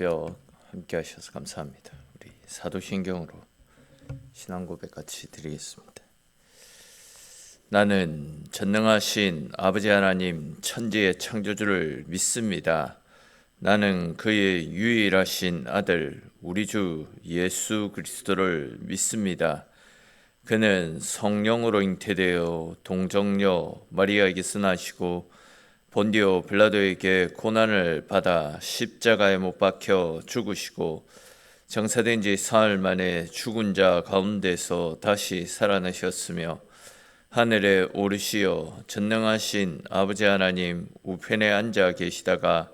함께 하셔서 감사합니다. 우리 사도신경으로 신앙 고백 같이 드리겠습니다. 나는 전능하신 아버지 하나님 천지의 창조주를 믿습니다. 나는 그의 유일하신 아들 우리 주 예수 그리스도를 믿습니다. 그는 성령으로 잉태되어 동정녀 마리아에게서 나시고 본디오 빌라도에게 고난을 받아 십자가에 못 박혀 죽으시고 장사된 지 사흘 만에 죽은 자 가운데서 다시 살아나셨으며 하늘에 오르시어 전능하신 아버지 하나님 우편에 앉아 계시다가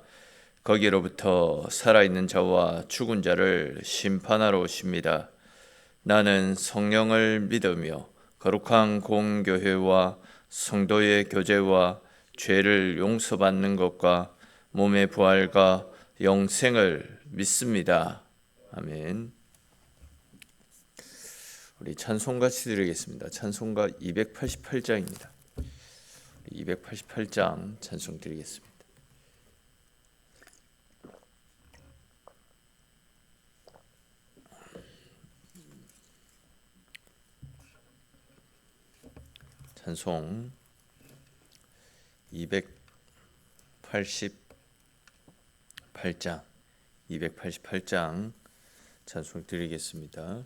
거기로부터 살아있는 자와 죽은 자를 심판하러 오십니다. 나는 성령을 믿으며 거룩한 공교회와 성도의 교제와 죄를 용서받는 것과 몸의 부활과 영생을 믿습니다. 아멘. 우리 찬송 같이 드리겠습니다. 찬송가 288장입니다. 288장 찬송 드리겠습니다. 찬송 288장 찬송 드리겠습니다.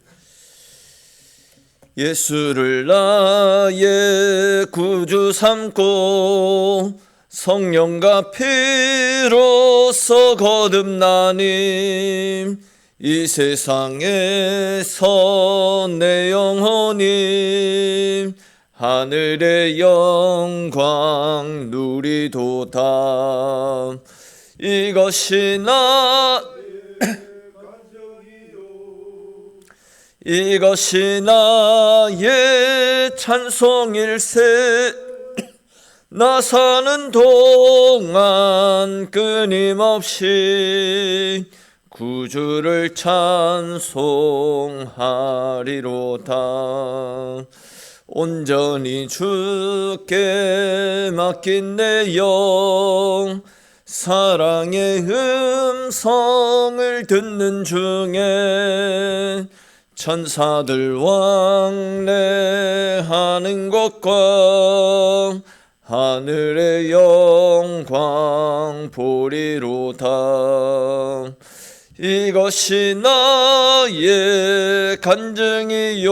예수를 나의 구주 삼고 성령과 피로써 거듭나니 이 세상에서 내 영혼이 하늘의 영광 누리도다. 이것이 나의 찬송일세. 나 사는 동안 끊임없이 구주를 찬송하리로다. 온전히 주께 맡긴 내 영 사랑의 음성을 듣는 중에 천사들 왕래하는 것과 하늘의 영광 보리로다. 이것이 나의 간증이요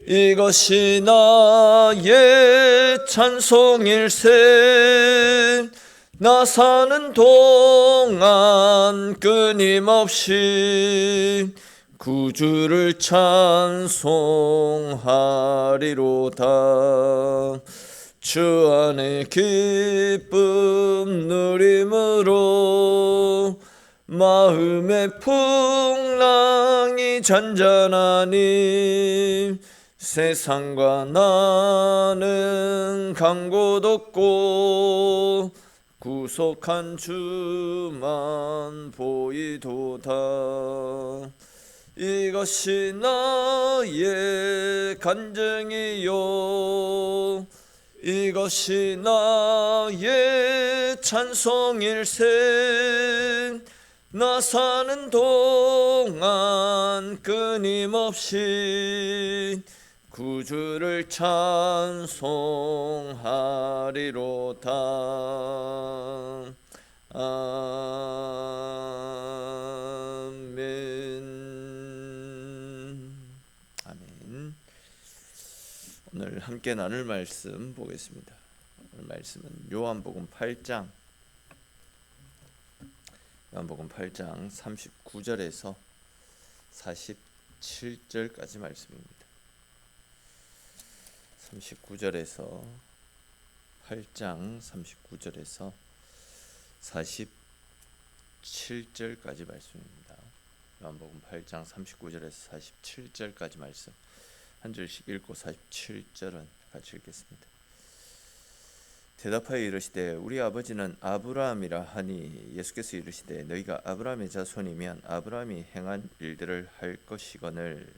이것이 나의 찬송일세. 나 사는 동안 끊임없이 구주를 찬송하리로다. 주 안에 기쁨 누림으로 마음의 풍랑이 잔잔하니 세상과 나는 간 곳 없고 구속한 주만 보이도다. 이것이 나의 간증이요 이것이 나의 찬송일세. 나 사는 동안 끊임없이 구주를 찬송하리로다. 아멘. 아멘. 오늘 함께 나눌 말씀 보겠습니다. 오늘 말씀은 요한복음 8장 39절에서 47절까지 말씀입니다. 39절에서 8장 39절에서 47절까지 말씀입니다. 요한복음 8장 39절에서 47절까지 말씀 한 절씩 읽고 47절은 같이 읽겠습니다. 대답하여 이르시되 우리 아버지는 아브라함이라 하니 예수께서 이르시되 너희가 아브라함의 자손이면 아브라함이 행한 일들을 할 것이거늘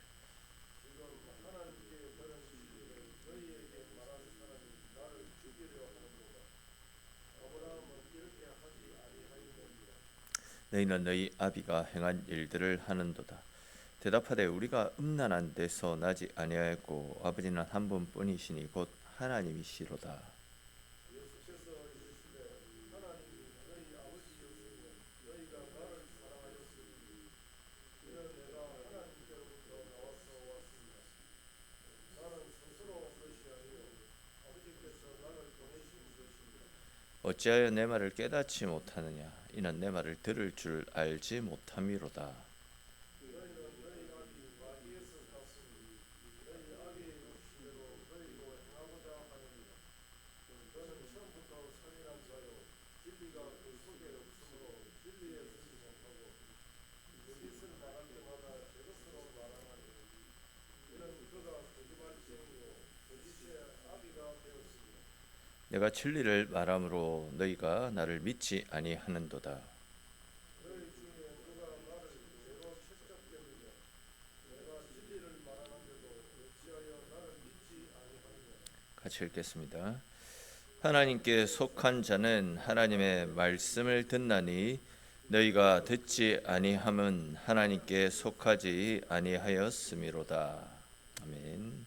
너희는 너희 아비가 행한 일들을 하는도다. 대답하되 우리가 음란한 데서 나지 아니하였고 아버지는 한 분뿐이시니 곧 하나님이시로다. 어찌하여 내 말을 깨닫지 못하느냐? 이는 내 말을 들을 줄 알지 못함이로다. 내가 진리를 말함으로 너희가 나를 믿지 아니하는도다. 같이 읽겠습니다. 하나님께 속한 자는 하나님의 말씀을 듣나니 너희가 듣지 아니함은 하나님께 속하지 아니하였음이로다. 아멘.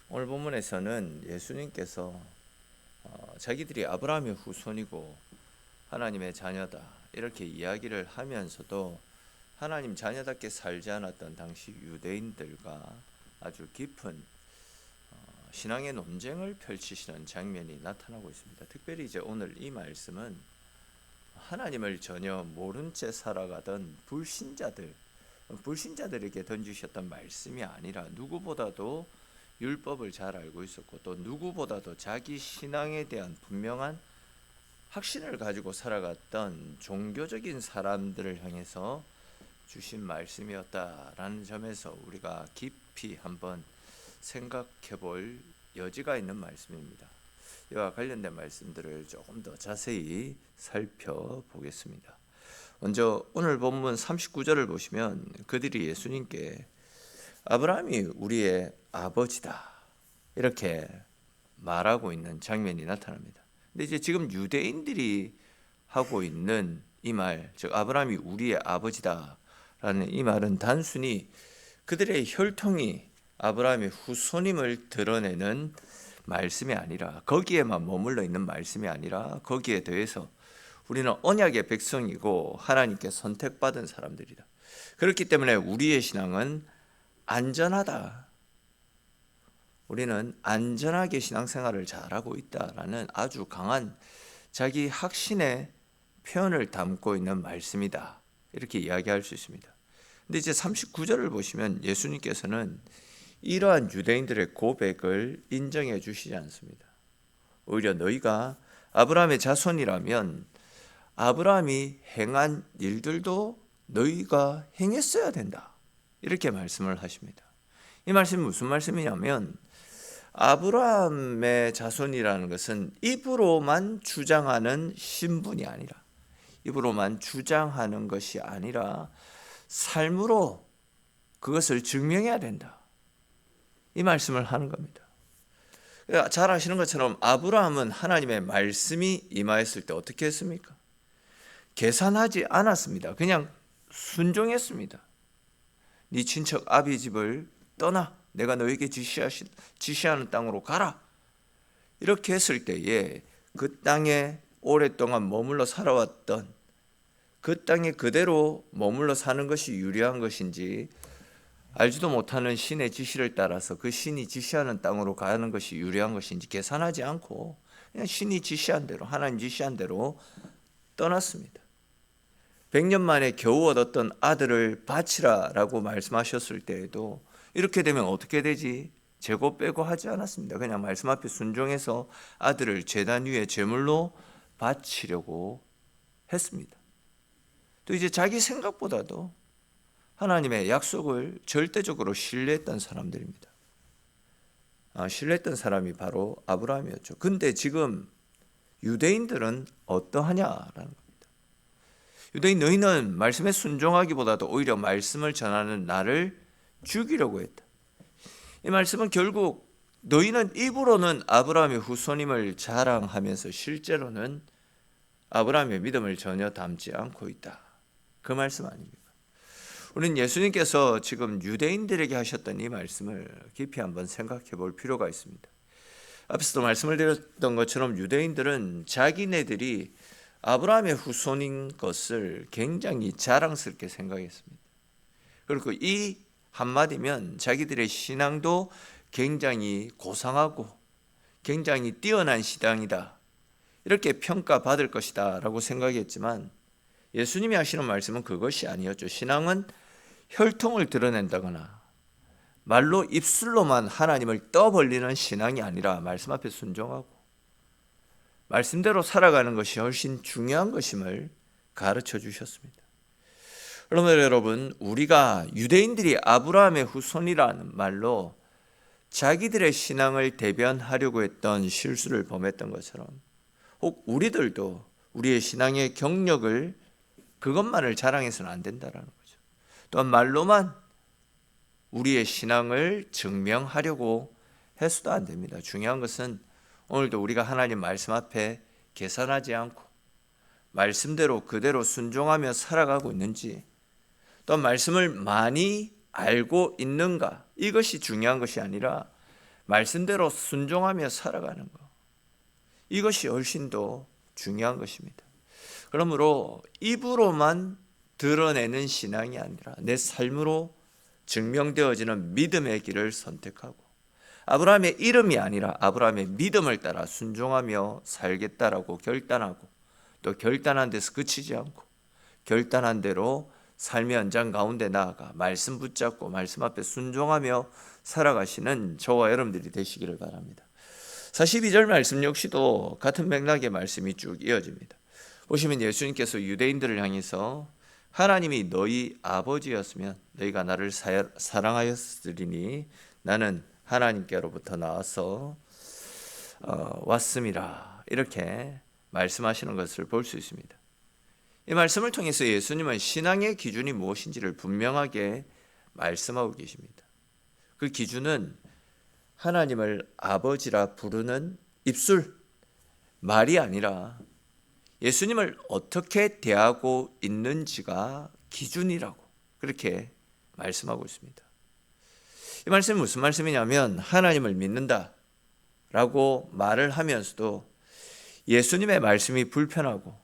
오늘 본문에서는 예수님께서 자기들이 아브라함의 후손이고 하나님의 자녀다 이렇게 이야기를 하면서도 하나님 자녀답게 살지 않았던 당시 유대인들과 아주 깊은 신앙의 논쟁을 펼치시는 장면이 나타나고 있습니다. 특별히 이제 오늘 이 말씀은 하나님을 전혀 모른 채 살아가던 불신자들에게 던지셨던 말씀이 아니라 누구보다도 율법을 잘 알고 있었고 또 누구보다도 자기 신앙에 대한 분명한 확신을 가지고 살아갔던 종교적인 사람들을 향해서 주신 말씀이었다라는 점에서 우리가 깊이 한번 생각해 볼 여지가 있는 말씀입니다. 이와 관련된 말씀들을 조금 더 자세히 살펴보겠습니다. 먼저 오늘 본문 39절을 보시면 그들이 예수님께 아브라함이 우리의 아버지다 이렇게 말하고 있는 장면이 나타납니다. 근데 이제 지금 유대인들이 하고 있는 이 말, 즉 아브라함이 우리의 아버지다라는 이 말은 단순히 그들의 혈통이 아브라함의 후손임을 드러내는 말씀이 아니라 거기에만 머물러 있는 말씀이 아니라 거기에 대해서 우리는 언약의 백성이고 하나님께 선택받은 사람들이다. 그렇기 때문에 우리의 신앙은 안전하다. 우리는 안전하게 신앙생활을 잘하고 있다라는 아주 강한 자기 확신의 표현을 담고 있는 말씀이다. 이렇게 이야기할 수 있습니다. 근데 이제 39절을 보시면 예수님께서는 이러한 유대인들의 고백을 인정해 주시지 않습니다. 오히려 너희가 아브라함의 자손이라면 아브라함이 행한 일들도 너희가 행했어야 된다. 이렇게 말씀을 하십니다. 이 말씀이 무슨 말씀이냐면 아브라함의 자손이라는 것은 입으로만 주장하는 신분이 아니라 입으로만 주장하는 것이 아니라 삶으로 그것을 증명해야 된다. 이 말씀을 하는 겁니다. 잘 아시는 것처럼 아브라함은 하나님의 말씀이 임하였을 때 어떻게 했습니까? 계산하지 않았습니다. 그냥 순종했습니다. 네 친척 아비 집을 떠나 내가 너에게 지시하는 땅으로 가라. 이렇게 했을 때에 그 땅에 오랫동안 머물러 살아왔던 그 땅에 그대로 머물러 사는 것이 유리한 것인지 알지도 못하는 신의 지시를 따라서 그 신이 지시하는 땅으로 가는 것이 유리한 것인지 계산하지 않고 그냥 신이 지시한 대로 하나님 지시한 대로 떠났습니다. 100년 만에 겨우 얻었던 아들을 바치라라고 말씀하셨을 때에도 이렇게 되면 어떻게 되지? 재고 빼고 하지 않았습니다. 그냥 말씀 앞에 순종해서 아들을 제단 위에 제물로 바치려고 했습니다. 또 이제 자기 생각보다도 하나님의 약속을 절대적으로 신뢰했던 사람들입니다. 신뢰했던 사람이 바로 아브라함이었죠. 근데 지금 유대인들은 어떠하냐라는 겁니다. 유대인 너희는 말씀에 순종하기보다도 오히려 말씀을 전하는 나를 죽이려고 했다. 이 말씀은 결국 너희는 입으로는 아브라함의 후손임을 자랑하면서 실제로는 아브라함의 믿음을 전혀 담지 않고 있다. 그 말씀 아닙니까? 우리는 예수님께서 지금 유대인들에게 하셨던 이 말씀을 깊이 한번 생각해 볼 필요가 있습니다. 앞에서도 말씀을 드렸던 것처럼 유대인들은 자기네들이 아브라함의 후손인 것을 굉장히 자랑스럽게 생각했습니다. 그리고 이 한마디면 자기들의 신앙도 굉장히 고상하고 굉장히 뛰어난 신앙이다, 이렇게 평가받을 것이다 라고 생각했지만 예수님이 하시는 말씀은 그것이 아니었죠. 신앙은 혈통을 드러낸다거나 말로 입술로만 하나님을 떠벌리는 신앙이 아니라 말씀 앞에 순종하고 말씀대로 살아가는 것이 훨씬 중요한 것임을 가르쳐 주셨습니다. 그러면 여러분, 우리가 유대인들이 아브라함의 후손이라는 말로 자기들의 신앙을 대변하려고 했던 실수를 범했던 것처럼 혹 우리들도 우리의 신앙의 경력을 그것만을 자랑해서는 안 된다는 거죠. 또한 말로만 우리의 신앙을 증명하려고 해서도 안 됩니다. 중요한 것은 오늘도 우리가 하나님 말씀 앞에 계산하지 않고 말씀대로 그대로 순종하며 살아가고 있는지, 또한 말씀을 많이 알고 있는가, 이것이 중요한 것이 아니라 말씀대로 순종하며 살아가는 것, 이것이 훨씬 더 중요한 것입니다. 그러므로 입으로만 드러내는 신앙이 아니라 내 삶으로 증명되어지는 믿음의 길을 선택하고 아브라함의 이름이 아니라 아브라함의 믿음을 따라 순종하며 살겠다라고 결단하고 또 결단한 데서 그치지 않고 결단한 대로 삶의 현장 가운데 나아가 말씀 붙잡고 말씀 앞에 순종하며 살아가시는 저와 여러분들이 되시기를 바랍니다. 42절 말씀 역시도 같은 맥락의 말씀이 쭉 이어집니다. 보시면 예수님께서 유대인들을 향해서 하나님이 너희 아버지였으면 너희가 나를 사랑하였으리니 나는 하나님께로부터 나와서 왔음이라, 이렇게 말씀하시는 것을 볼 수 있습니다. 이 말씀을 통해서 예수님은 신앙의 기준이 무엇인지를 분명하게 말씀하고 계십니다. 그 기준은 하나님을 아버지라 부르는 입술, 말이 아니라 예수님을 어떻게 대하고 있는지가 기준이라고 그렇게 말씀하고 있습니다. 이 말씀이 무슨 말씀이냐면 하나님을 믿는다라고 말을 하면서도 예수님의 말씀이 불편하고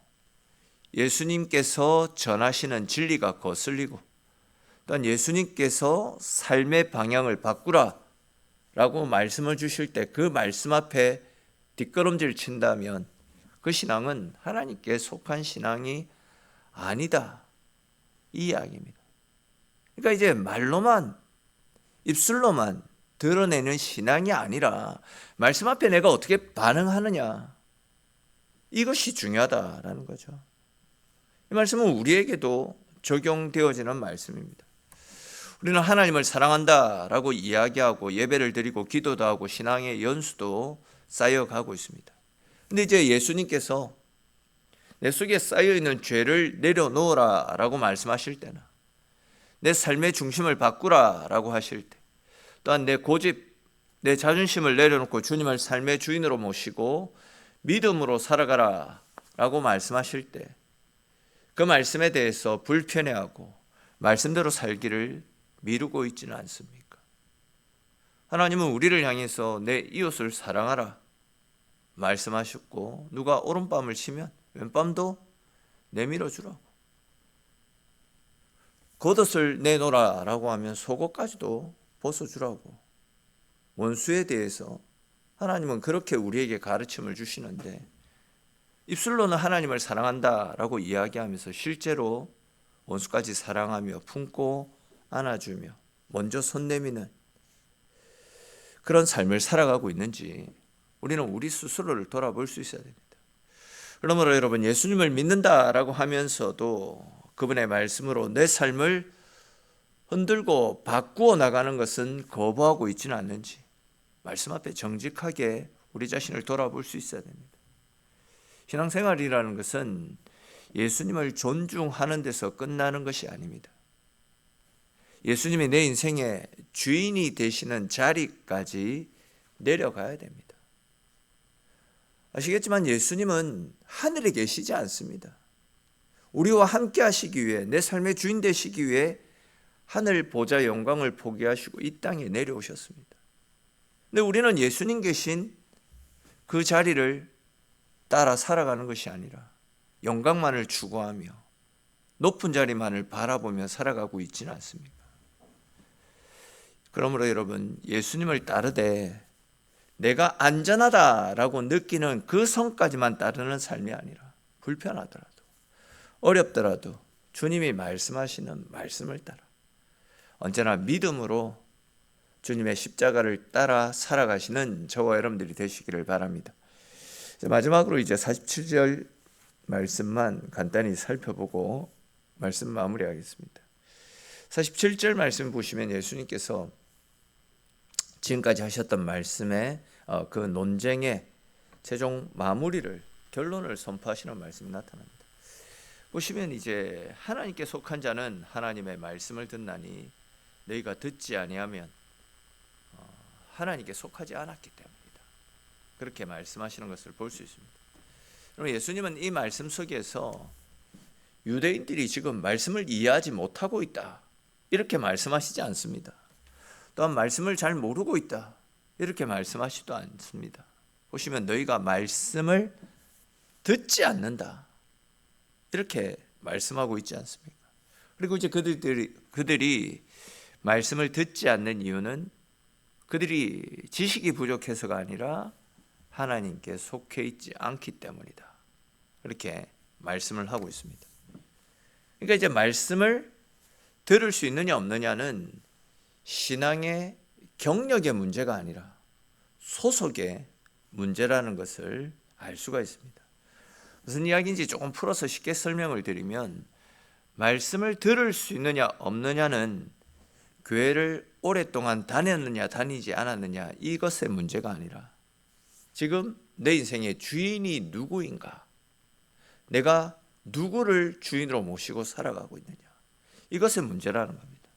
예수님께서 전하시는 진리가 거슬리고 또한 예수님께서 삶의 방향을 바꾸라 라고 말씀을 주실 때 그 말씀 앞에 뒷걸음질 친다면 그 신앙은 하나님께 속한 신앙이 아니다, 이 이야기입니다. 그러니까 이제 말로만 입술로만 드러내는 신앙이 아니라 말씀 앞에 내가 어떻게 반응하느냐, 이것이 중요하다라는 거죠. 이 말씀은 우리에게도 적용되어지는 말씀입니다. 우리는 하나님을 사랑한다라고 이야기하고 예배를 드리고 기도도 하고 신앙의 연수도 쌓여가고 있습니다. 근데 이제 예수님께서 내 속에 쌓여있는 죄를 내려놓으라 라고 말씀하실 때나 내 삶의 중심을 바꾸라 라고 하실 때, 또한 내 고집, 내 자존심을 내려놓고 주님을 삶의 주인으로 모시고 믿음으로 살아가라 라고 말씀하실 때 그 말씀에 대해서 불편해하고 말씀대로 살기를 미루고 있지는 않습니까? 하나님은 우리를 향해서 내 이웃을 사랑하라 말씀하셨고 누가 오른밤을 치면 왼밤도 내밀어 주라고, 겉옷을 내놓으라 라고 하면 속옷까지도 벗어주라고, 원수에 대해서 하나님은 그렇게 우리에게 가르침을 주시는데 입술로는 하나님을 사랑한다라고 이야기하면서 실제로 원수까지 사랑하며 품고 안아주며 먼저 손 내미는 그런 삶을 살아가고 있는지 우리는 우리 스스로를 돌아볼 수 있어야 됩니다. 그러므로 여러분, 예수님을 믿는다라고 하면서도 그분의 말씀으로 내 삶을 흔들고 바꾸어 나가는 것은 거부하고 있지는 않는지 말씀 앞에 정직하게 우리 자신을 돌아볼 수 있어야 됩니다. 신앙생활이라는 것은 예수님을 존중하는 데서 끝나는 것이 아닙니다. 예수님이 내 인생의 주인이 되시는 자리까지 내려가야 됩니다. 아시겠지만 예수님은 하늘에 계시지 않습니다. 우리와 함께 하시기 위해, 내 삶의 주인 되시기 위해 하늘 보좌 영광을 포기하시고 이 땅에 내려오셨습니다. 근데 우리는 예수님 계신 그 자리를 따라 살아가는 것이 아니라 영광만을 추구하며 높은 자리만을 바라보며 살아가고 있지는 않습니까? 그러므로 여러분, 예수님을 따르되 내가 안전하다라고 느끼는 그 선까지만 따르는 삶이 아니라 불편하더라도 어렵더라도 주님이 말씀하시는 말씀을 따라 언제나 믿음으로 주님의 십자가를 따라 살아가시는 저와 여러분들이 되시기를 바랍니다. 마지막으로 이제 47절 말씀만 간단히 살펴보고 말씀 마무리하겠습니다. 47절 말씀 보시면 예수님께서 지금까지 하셨던 말씀의 그 논쟁의 최종 마무리를, 결론을 선포하시는 말씀이 나타납니다. 보시면 이제 하나님께 속한 자는 하나님의 말씀을 듣나니 너희가 듣지 아니하면 하나님께 속하지 않았기 때문이다. 그렇게 말씀하시는 것을 볼 수 있습니다. 그럼 예수님은 이 말씀 속에서 유대인들이 지금 말씀을 이해하지 못하고 있다, 이렇게 말씀하시지 않습니다. 또한 말씀을 잘 모르고 있다, 이렇게 말씀하시지도 않습니다. 보시면 너희가 말씀을 듣지 않는다, 이렇게 말씀하고 있지 않습니까? 그리고 이제 그들이 말씀을 듣지 않는 이유는 그들이 지식이 부족해서가 아니라 하나님께 속해 있지 않기 때문이다, 이렇게 말씀을 하고 있습니다. 그러니까 이제 말씀을 들을 수 있느냐 없느냐는 신앙의 경력의 문제가 아니라 소속의 문제라는 것을 알 수가 있습니다. 무슨 이야기인지 조금 풀어서 쉽게 설명을 드리면, 말씀을 들을 수 있느냐 없느냐는 교회를 오랫동안 다녔느냐 다니지 않았느냐 이것의 문제가 아니라 지금 내 인생의 주인이 누구인가, 내가 누구를 주인으로 모시고 살아가고 있느냐, 이것의 문제라는 겁니다.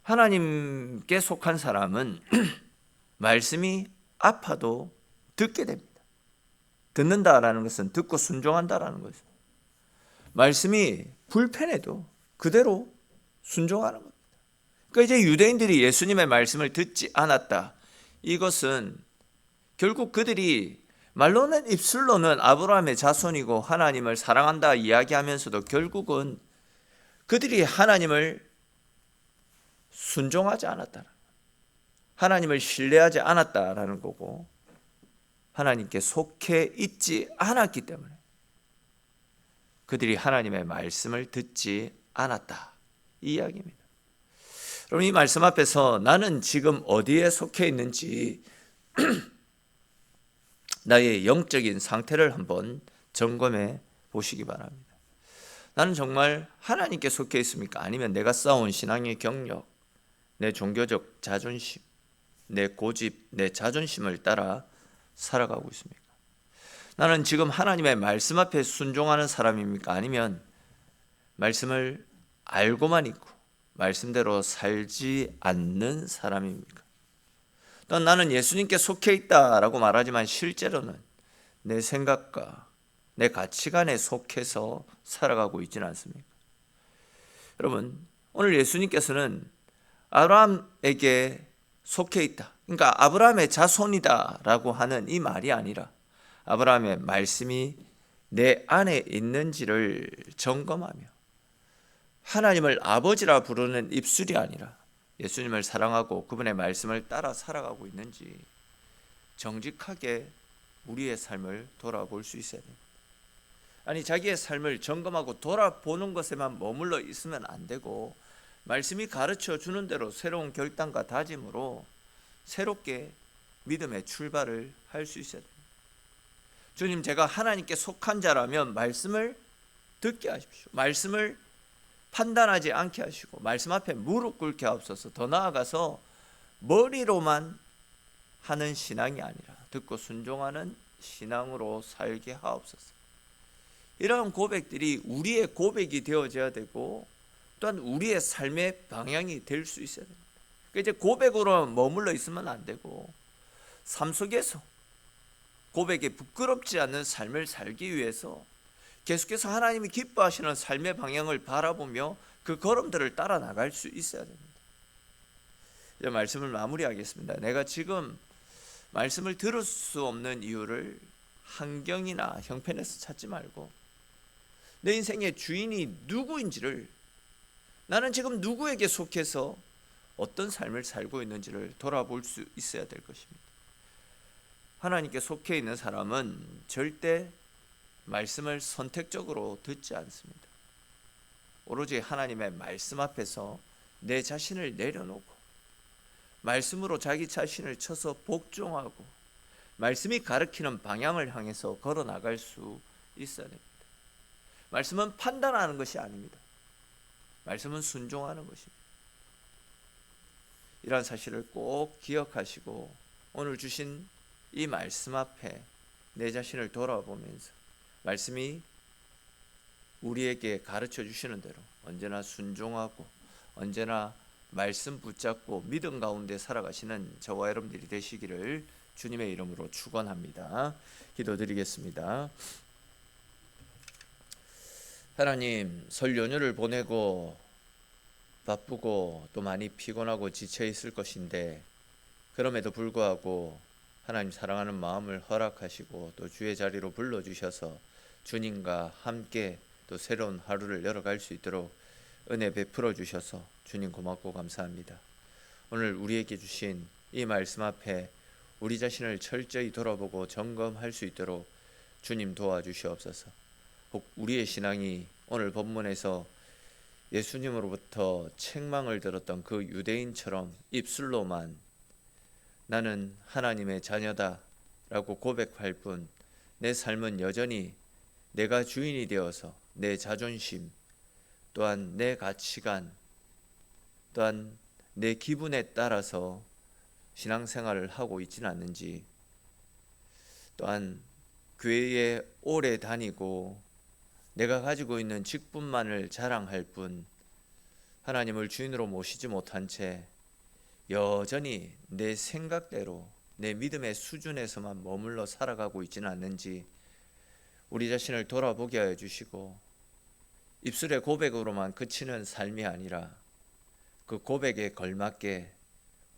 하나님께 속한 사람은 말씀이 아파도 듣게 됩니다. 듣는다라는 것은 듣고 순종한다라는 것이죠. 말씀이 불편해도 그대로 순종하는 겁니다. 그러니까 이제 유대인들이 예수님의 말씀을 듣지 않았다, 이것은 결국 그들이 말로는, 입술로는 아브라함의 자손이고 하나님을 사랑한다 이야기하면서도 결국은 그들이 하나님을 순종하지 않았다는, 하나님을 신뢰하지 않았다라는 거고, 하나님께 속해 있지 않았기 때문에 그들이 하나님의 말씀을 듣지 않았다, 이 이야기입니다. 그럼 이 말씀 앞에서 나는 지금 어디에 속해 있는지 나의 영적인 상태를 한번 점검해 보시기 바랍니다. 나는 정말 하나님께 속해 있습니까? 아니면 내가 쌓아온 신앙의 경력, 내 종교적 자존심, 내 고집, 내 자존심을 따라 살아가고 있습니까? 나는 지금 하나님의 말씀 앞에 순종하는 사람입니까? 아니면 말씀을 알고만 있고 말씀대로 살지 않는 사람입니까? 또한 나는 예수님께 속해 있다라고 말하지만 실제로는 내 생각과 내 가치관에 속해서 살아가고 있지는 않습니까? 여러분, 오늘 예수님께서는 아브라함에게 속해 있다, 그러니까 아브라함의 자손이다라고 하는 이 말이 아니라 아브라함의 말씀이 내 안에 있는지를 점검하며 하나님을 아버지라 부르는 입술이 아니라 예수님을 사랑하고 그분의 말씀을 따라 살아가고 있는지 정직하게 우리의 삶을 돌아볼 수 있어야 됩니다. 아니, 자기의 삶을 점검하고 돌아보는 것에만 머물러 있으면 안 되고 말씀이 가르쳐 주는 대로 새로운 결단과 다짐으로 새롭게 믿음의 출발을 할 수 있어야 됩니다. 주님, 제가 하나님께 속한 자라면 말씀을 듣게 하십시오. 말씀을 판단하지 않게 하시고 말씀 앞에 무릎 꿇게 하옵소서. 더 나아가서 머리로만 하는 신앙이 아니라 듣고 순종하는 신앙으로 살게 하옵소서. 이러한 고백들이 우리의 고백이 되어져야 되고 또한 우리의 삶의 방향이 될 수 있어야 됩니다. 그러니까 이제 고백으로 머물러 있으면 안 되고 삶 속에서 고백에 부끄럽지 않는 삶을 살기 위해서 계속해서 하나님이 기뻐하시는 삶의 방향을 바라보며 그 걸음들을 따라 나갈 수 있어야 됩니다. 이제 말씀을 마무리하겠습니다. 내가 지금 말씀을 들을 수 없는 이유를 환경이나 형편에서 찾지 말고 내 인생의 주인이 누구인지를, 나는 지금 누구에게 속해서 어떤 삶을 살고 있는지를 돌아볼 수 있어야 될 것입니다. 하나님께 속해 있는 사람은 절대 말씀을 선택적으로 듣지 않습니다. 오로지 하나님의 말씀 앞에서 내 자신을 내려놓고 말씀으로 자기 자신을 쳐서 복종하고 말씀이 가르치는 방향을 향해서 걸어나갈 수 있어야 됩니다. 말씀은 판단하는 것이 아닙니다. 말씀은 순종하는 것입니다. 이러한 사실을 꼭 기억하시고 오늘 주신 이 말씀 앞에 내 자신을 돌아보면서 말씀이 우리에게 가르쳐 주시는 대로 언제나 순종하고 언제나 말씀 붙잡고 믿음 가운데 살아가시는 저와 여러분들이 되시기를 주님의 이름으로 축원합니다. 기도드리겠습니다. 하나님, 설 연휴를 보내고 바쁘고 또 많이 피곤하고 지쳐 있을 것인데 그럼에도 불구하고 하나님 사랑하는 마음을 허락하시고 또 주의 자리로 불러주셔서 주님과 함께 또 새로운 하루를 열어갈 수 있도록 은혜 베풀어 주셔서 주님 고맙고 감사합니다. 오늘 우리에게 주신 이 말씀 앞에 우리 자신을 철저히 돌아보고 점검할 수 있도록 주님 도와주시옵소서. 혹 우리의 신앙이 오늘 본문에서 예수님으로부터 책망을 들었던 그 유대인처럼 입술로만 나는 하나님의 자녀다 라고 고백할 뿐 내 삶은 여전히 내가 주인이 되어서 내 자존심 또한 내 가치관 또한 내 기분에 따라서 신앙생활을 하고 있지는 않는지, 또한 교회에 오래 다니고 내가 가지고 있는 직분만을 자랑할 뿐 하나님을 주인으로 모시지 못한 채 여전히 내 생각대로 내 믿음의 수준에서만 머물러 살아가고 있지는 않는지 우리 자신을 돌아보게 하여 주시고 입술의 고백으로만 그치는 삶이 아니라 그 고백에 걸맞게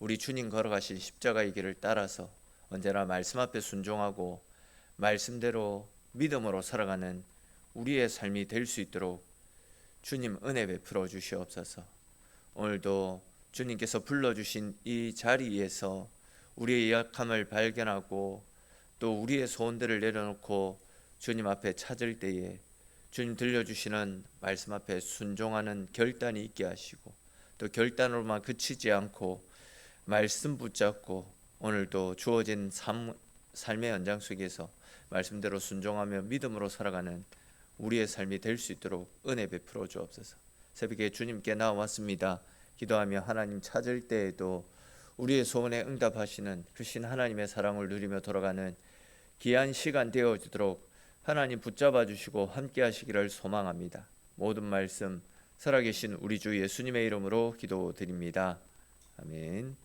우리 주님 걸어가신 십자가의 길을 따라서 언제나 말씀 앞에 순종하고 말씀대로 믿음으로 살아가는 우리의 삶이 될 수 있도록 주님 은혜 베풀어 주시옵소서. 오늘도 주님께서 불러주신 이 자리에서 우리의 약함을 발견하고 또 우리의 소원들을 내려놓고 주님 앞에 찾을 때에 주님 들려주시는 말씀 앞에 순종하는 결단이 있게 하시고 또 결단으로만 그치지 않고 말씀 붙잡고 오늘도 주어진 삶의 연장 속에서 말씀대로 순종하며 믿음으로 살아가는 우리의 삶이 될 수 있도록 은혜 베풀어 주옵소서. 새벽에 주님께 나왔습니다. 기도하며 하나님 찾을 때에도 우리의 소원에 응답하시는 크신 하나님의 사랑을 누리며 돌아가는 귀한 시간 되어지도록 하나님 붙잡아 주시고 함께 하시기를 소망합니다. 모든 말씀 살아계신 우리 주 예수님의 이름으로 기도드립니다. 아멘.